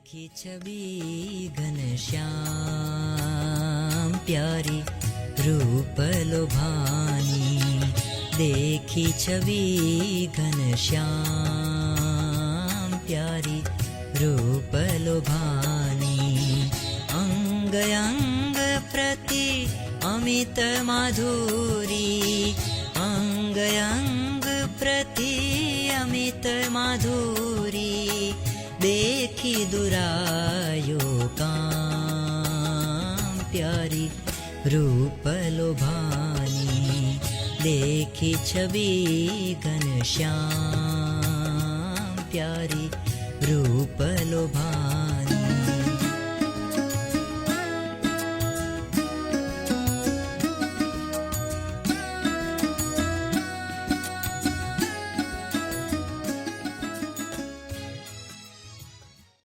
देखी छवि घनश्याम प्यारी रूप लोभानी, देखी छवि घनश्याम प्यारी रूप लोभानी, अंग अंग प्रति अमित माधुरी, अंग अंग प्रति अमित माधुरी, देखी दुरायो काम प्यारी रूप लोभानी, देखी छवि घनश्याम प्यारी रूप लोभानी।